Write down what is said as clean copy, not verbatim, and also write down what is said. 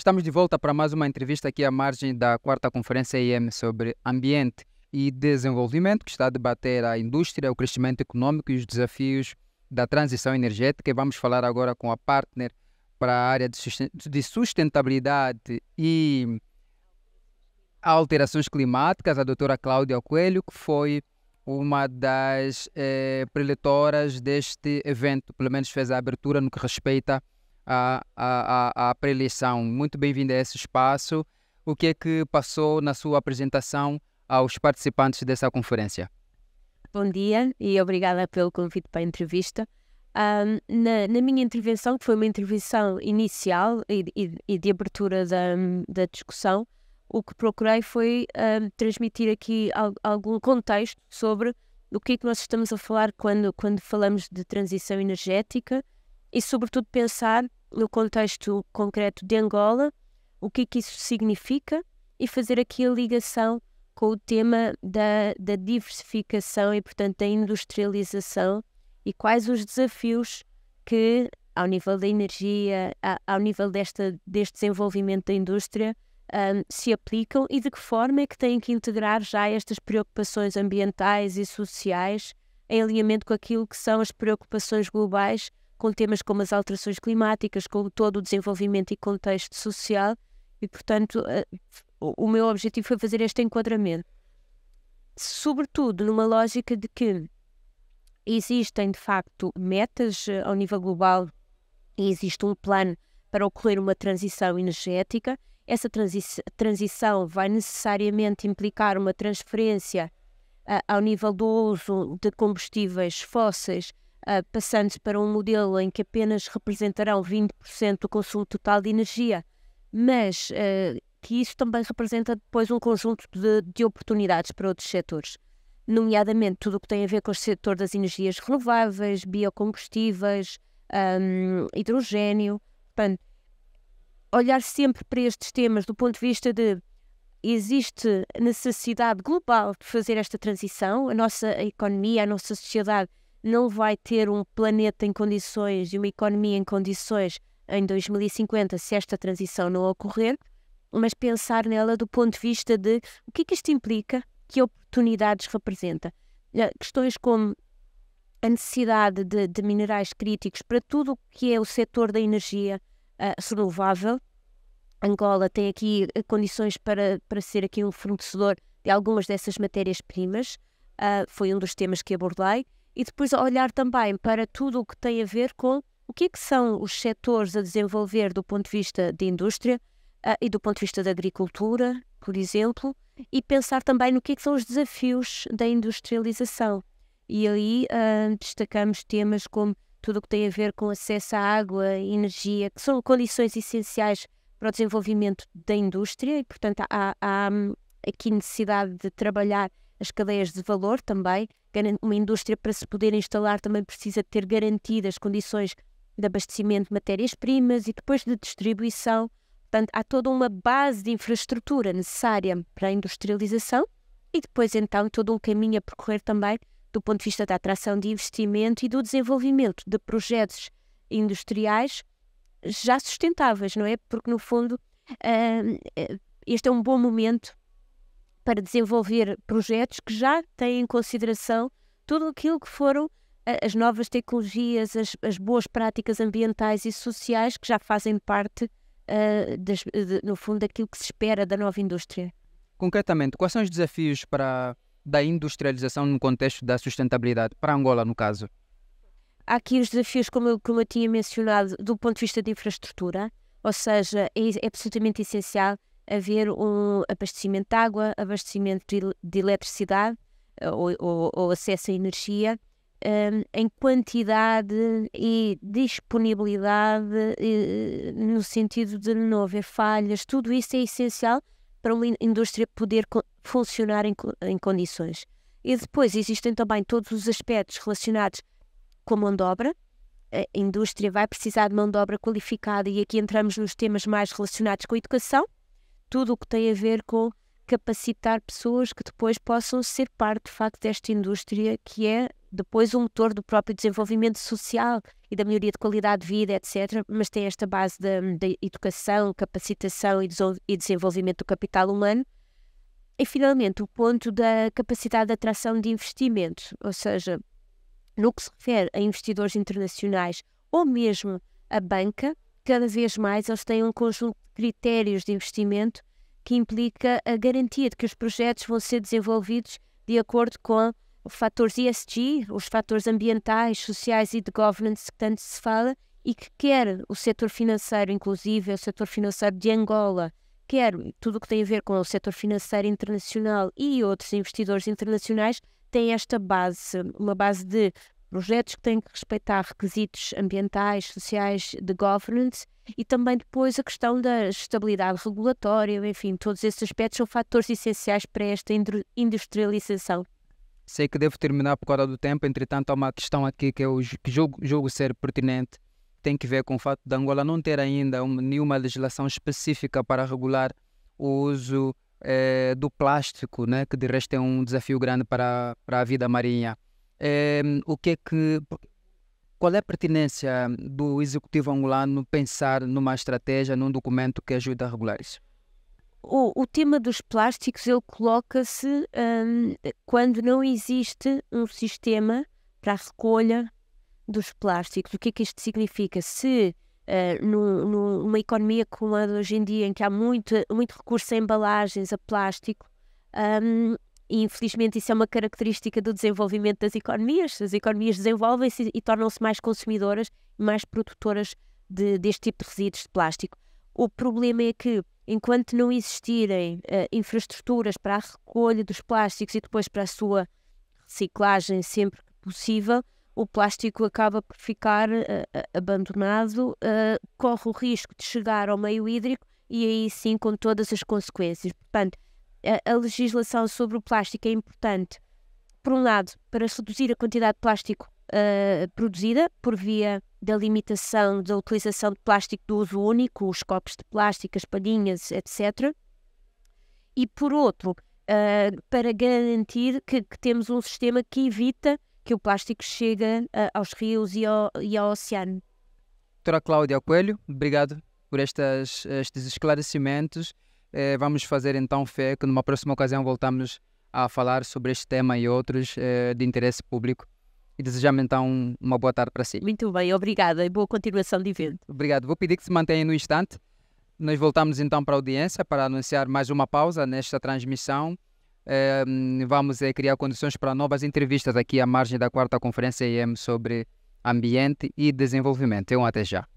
estamos de volta para mais uma entrevista aqui à margem da quarta Conferência IEM sobre Ambiente e Desenvolvimento, que está a debater a indústria, o crescimento econômico e os desafios da transição energética. E vamos falar agora com a partner para a área de sustentabilidade e alterações climáticas, a doutora Cláudia Coelho, que foi uma das preletoras deste evento, pelo menos fez a abertura no que respeita à pré-eleição. Muito bem-vinda a esse espaço. O que é que passou na sua apresentação aos participantes dessa conferência? Bom dia e obrigada pelo convite para a entrevista. Na minha intervenção, que foi uma intervenção inicial e de abertura da discussão, o que procurei foi transmitir aqui algum contexto sobre o que é que nós estamos a falar quando falamos de transição energética e, sobretudo, pensar no contexto concreto de Angola, o que é que isso significa e fazer aqui a ligação com o tema da diversificação e, portanto, da industrialização e quais os desafios que, ao nível da energia, ao nível deste desenvolvimento da indústria, se aplicam e de que forma é que têm que integrar já estas preocupações ambientais e sociais em alinhamento com aquilo que são as preocupações globais com temas como as alterações climáticas, com todo o desenvolvimento e contexto social e, portanto, o meu objetivo foi fazer este enquadramento. Sobretudo numa lógica de que existem, de facto, metas ao nível global e existe um plano para ocorrer uma transição energética. Essa transição vai necessariamente implicar uma transferência ao nível do uso de combustíveis fósseis, passando para um modelo em que apenas representarão 20% do consumo total de energia, mas que isso também representa depois um conjunto de oportunidades para outros setores, nomeadamente tudo o que tem a ver com o setor das energias renováveis, biocombustíveis, hidrogênio. Portanto, olhar sempre para estes temas do ponto de vista de existe necessidade global de fazer esta transição, a nossa economia, a nossa sociedade não vai ter um planeta em condições e uma economia em condições em 2050 se esta transição não ocorrer, mas pensar nela do ponto de vista de o que é que isto implica, que oportunidades representa. Questões como a necessidade de minerais críticos para tudo o que é o setor da energia renovável. Angola tem aqui condições para ser aqui um fornecedor de algumas dessas matérias-primas, foi um dos temas que abordei, e depois olhar também para tudo o que tem a ver com o que é que são os setores a desenvolver do ponto de vista de indústria e do ponto de vista da agricultura, por exemplo, e pensar também no que é que são os desafios da industrialização. E aí destacamos temas como tudo o que tem a ver com acesso à água e energia, que são condições essenciais para o desenvolvimento da indústria e, portanto, há aqui necessidade de trabalhar as cadeias de valor também. Uma indústria, para se poder instalar, também precisa ter garantidas condições de abastecimento de matérias-primas e depois de distribuição. Portanto, há toda uma base de infraestrutura necessária para a industrialização e depois, então, todo um caminho a percorrer também do ponto de vista da atração de investimento e do desenvolvimento de projetos industriais já sustentáveis, não é? Porque, no fundo, este é um bom momento para desenvolver projetos que já têm em consideração tudo aquilo que foram as novas tecnologias, as boas práticas ambientais e sociais que já fazem parte, no fundo, daquilo que se espera da nova indústria. Concretamente, quais são os desafios da industrialização no contexto da sustentabilidade, para Angola, no caso? Há aqui os desafios, como eu tinha mencionado, do ponto de vista de infraestrutura, ou seja, é absolutamente essencial haver um abastecimento de água, abastecimento de eletricidade ou acesso à energia em quantidade e disponibilidade, no sentido de não haver falhas. Tudo isso é essencial para uma indústria poder funcionar em condições. E depois existem também todos os aspectos relacionados com a mão de obra. A indústria vai precisar de mão de obra qualificada e aqui entramos nos temas mais relacionados com a educação, tudo o que tem a ver com capacitar pessoas que depois possam ser parte, de facto, desta indústria que é depois o motor do próprio desenvolvimento social e da melhoria de qualidade de vida, etc. Mas tem esta base da educação, capacitação e desenvolvimento do capital humano. E, finalmente, o ponto da capacidade de atração de investimentos, ou seja, no que se refere a investidores internacionais ou mesmo a banca, cada vez mais eles têm um conjunto de critérios de investimento que implica a garantia de que os projetos vão ser desenvolvidos de acordo com os fatores ESG, os fatores ambientais, sociais e de governance que tanto se fala, e que quer o setor financeiro, inclusive o setor financeiro de Angola, quer tudo o que tem a ver com o setor financeiro internacional e outros investidores internacionais, tem esta base, uma base de projetos que têm que respeitar requisitos ambientais, sociais, de governance, e também depois a questão da estabilidade regulatória, enfim, todos esses aspectos são fatores essenciais para esta industrialização. Sei que devo terminar por causa do tempo, entretanto há uma questão aqui que eu julgo ser pertinente, tem que ver com o fato de Angola não ter ainda nenhuma legislação específica para regular o uso do plástico, né, que de resto é um desafio grande para a vida marinha. Qual é a pertinência do executivo angolano pensar numa estratégia, num documento que ajude a regular isso? O tema dos plásticos, ele coloca-se quando não existe um sistema para a recolha dos plásticos. O que é que isto significa? Se numa economia como a de hoje em dia, em que há muito recurso a embalagens, a plástico, e infelizmente isso é uma característica do desenvolvimento das economias. As economias desenvolvem-se e tornam-se mais consumidoras e mais produtoras deste tipo de resíduos de plástico. O problema é que, enquanto não existirem infraestruturas para a recolha dos plásticos e depois para a sua reciclagem sempre que possível, o plástico acaba por ficar abandonado, corre o risco de chegar ao meio hídrico e aí sim com todas as consequências. Portanto, a legislação sobre o plástico é importante, por um lado, para reduzir a quantidade de plástico produzida por via da limitação da utilização de plástico de uso único, os copos de plástico, as palhinhas, etc. E por outro, para garantir que temos um sistema que evita que o plástico chegue aos rios e ao oceano. Doutora Cláudia Coelho, obrigado por estes esclarecimentos. Vamos fazer então fé que numa próxima ocasião voltamos a falar sobre este tema e outros de interesse público. E desejamos então uma boa tarde para si. Muito bem, obrigada e boa continuação de evento. Obrigado. Vou pedir que se mantenha no instante. Nós voltamos então para a audiência para anunciar mais uma pausa nesta transmissão. Vamos criar condições para novas entrevistas aqui à margem da 4ª Conferência IEM sobre Ambiente e Desenvolvimento. Até já.